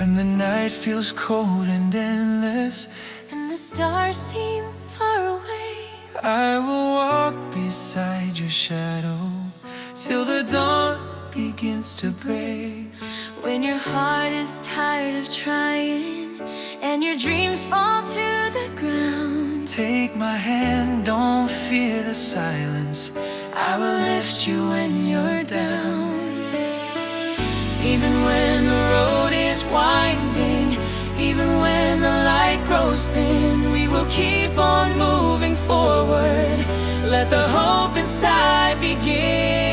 When the night feels cold and endless, and the stars seem far away, I will walk beside your shadow till the dawn begins to break. when your heart is tired of trying and your dreams fall to the ground. Take my hand, don't fear the silence. I will lift you when you're down. Even when the road is winding, even when the light grows thin, we will keep on moving forward. Let the hope inside begin.